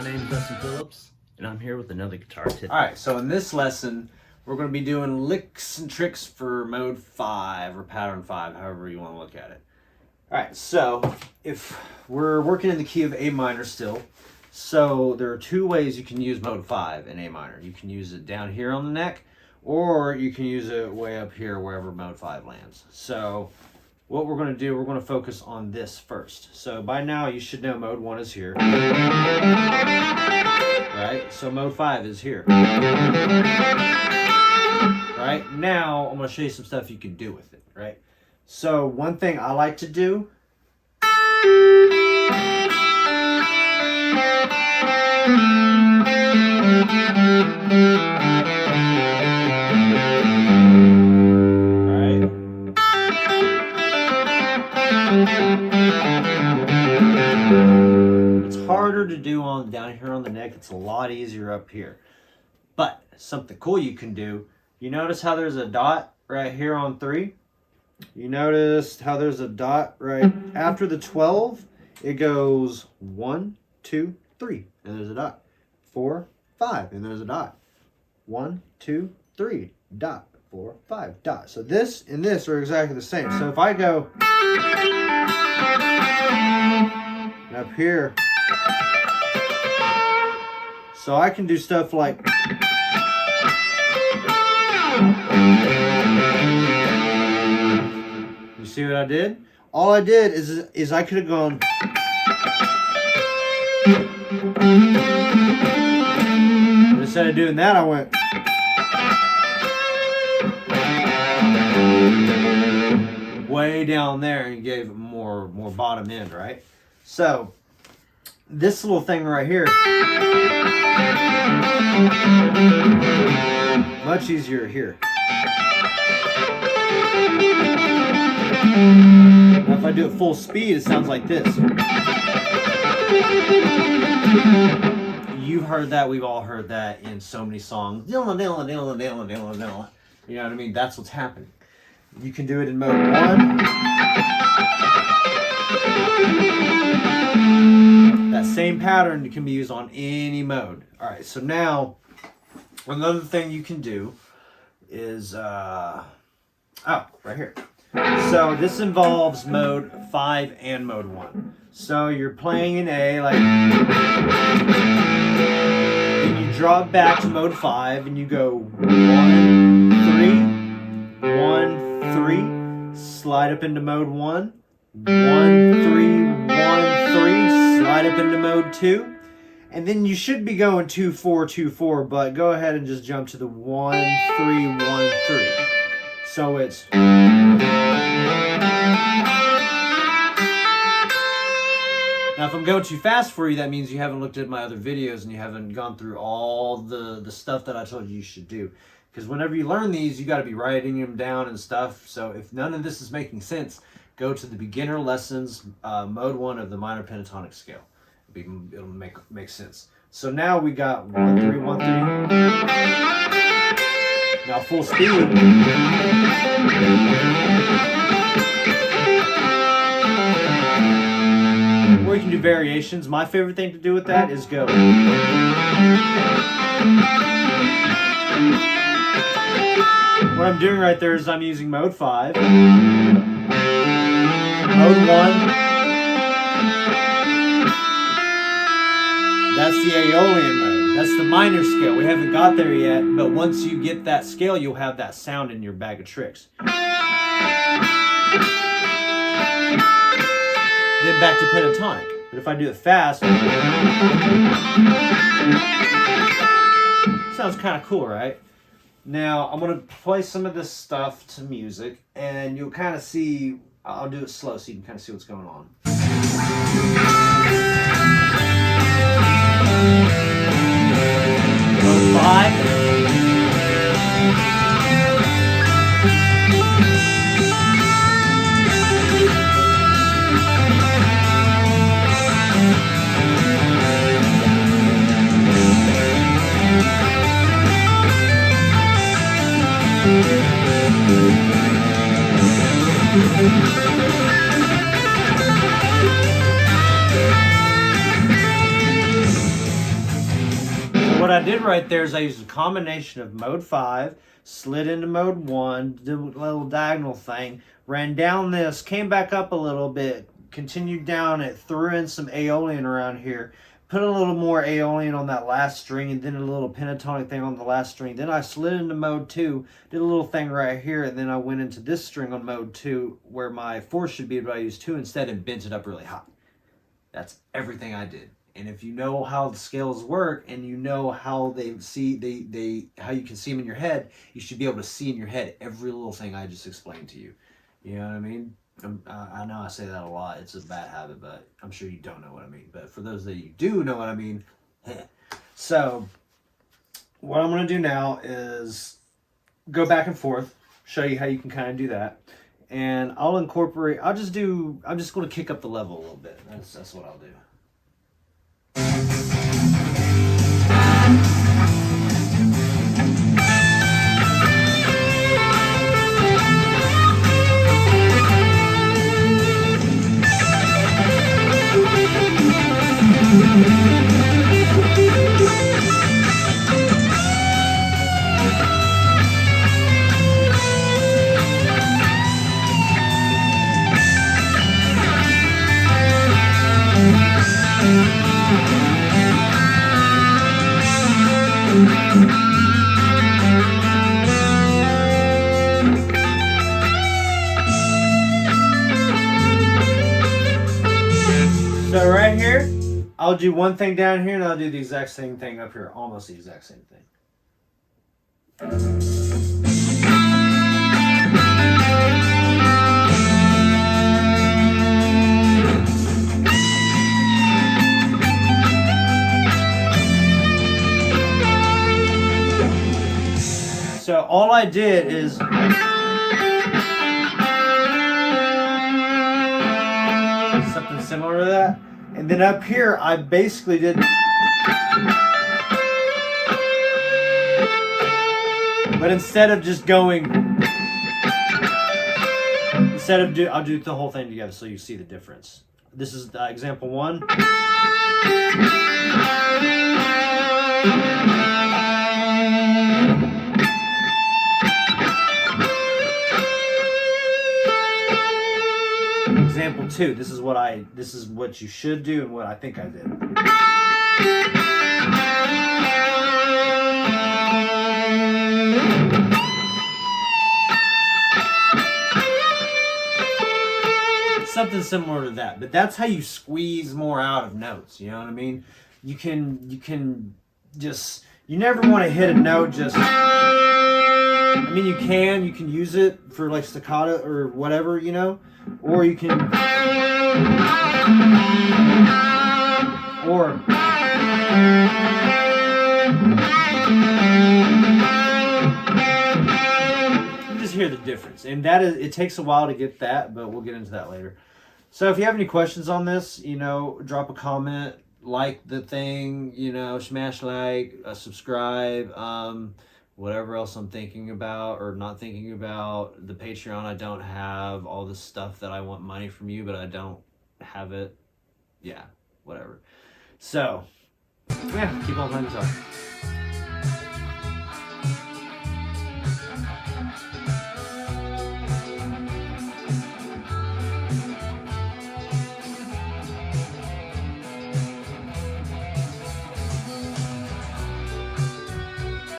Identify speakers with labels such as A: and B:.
A: My name's Dustin Phillips, and I'm here with another guitar tip.
B: Alright, so in this lesson, we're going to be doing licks and tricks for mode 5 or pattern 5, however you want to look at it. Alright, so if we're working in the key of A minor still, so there are two ways you can use mode 5 in A minor. You can use it down here on the neck, or you can use it way up here wherever mode 5 lands. So what we're going to do, we're going to focus on this first. So by now you should know mode 1 is here. Right? So mode 5 is here. Right? Now I'm going to show you some stuff you can do with it. Right? So one thing I like to do to do on down here on the neck. It's a lot easier up here, but something cool you can do, you notice how there's a dot right here on 3? You notice how there's a dot right after the 12? It goes 1 2 3 and there's a dot, 4 5 and there's a dot, 1 2 3 dot, 4 5 dot. So this and this are exactly the same. So if I go up here, so I can do stuff like, you see what I did? All I did is I could have gone, but instead of doing that, I went, way down there and gave it more bottom end, right? So this little thing right here, much easier here. Now if I do it full speed, it sounds like this. You've heard that, we've all heard that in so many songs. You know what I mean? That's what's happening. You can do it in mode 1. That same pattern can be used on any mode. All right, so now another thing you can do is, right here. So this involves mode 5 and mode 1. So you're playing in A, like, and you drop back to mode 5 and you go 1 3 1 3, slide up into mode 1, 1 3 1 3, slide up into mode 2, and then you should be going 2 4 2 4, but go ahead and just jump to the 1 3 1 3. So it's, now if I'm going too fast for you, that means you haven't looked at my other videos and you haven't gone through all the stuff that I told you should do. Because whenever you learn these, you got to be writing them down and stuff. So if none of this is making sense, go to the beginner lessons, mode 1 of the minor pentatonic scale. It'll make sense. So now we got 1 3 1 3. Now full speed. Or you can do variations. My favorite thing to do with that is go. What I'm doing right there is I'm using mode 5, mode 1, that's the Aeolian mode, that's the minor scale. We haven't got there yet, but once you get that scale, you'll have that sound in your bag of tricks. Then back to pentatonic. But if I do it fast, sounds kind of cool, right? Now, I'm going to play some of this stuff to music, and you'll kind of see, I'll do it slow so you can kind of see what's going on. Mode 5. I did right there is I used a combination of mode 5, slid into mode 1, did a little diagonal thing, ran down this, came back up a little bit, continued down it, threw in some Aeolian around here, put a little more Aeolian on that last string, and then a little pentatonic thing on the last string. Then I slid into mode 2, did a little thing right here, and then I went into this string on mode 2 where my 4 should be, but I used 2 instead and bent it up really high. That's everything I did. And if you know how the scales work and you know how how you can see them in your head, you should be able to see in your head every little thing I just explained to you. You know what I mean? I know I say that a lot. It's a bad habit, but I'm sure you don't know what I mean. But for those that you do know what I mean, so what I'm going to do now is go back and forth, show you how you can kind of do that. And I'm just going to kick up the level a little bit. That's what I'll do. So right here, I'll do one thing down here and I'll do the exact same thing up here, almost the exact same thing. So all I did is something similar to that. And then up here, I basically did. But instead of just going, I'll do the whole thing together so you see the difference. This is example 1. Example 2. This is what you should do and what I think I did. Something similar to that, but that's how you squeeze more out of notes. You know what I mean? You can just, you never want to hit a note just. I mean, you can use it for like staccato or whatever, you know, or you can, or you just hear the difference, and it takes a while to get that, but we'll get into that later. So if you have any questions on this, you know, drop a comment, like the thing, you know, smash like, subscribe, whatever else I'm thinking about or not thinking about. The Patreon, I don't have all the stuff that I want money from you, but I don't have it. Yeah, whatever. So, yeah, keep on playing guitar.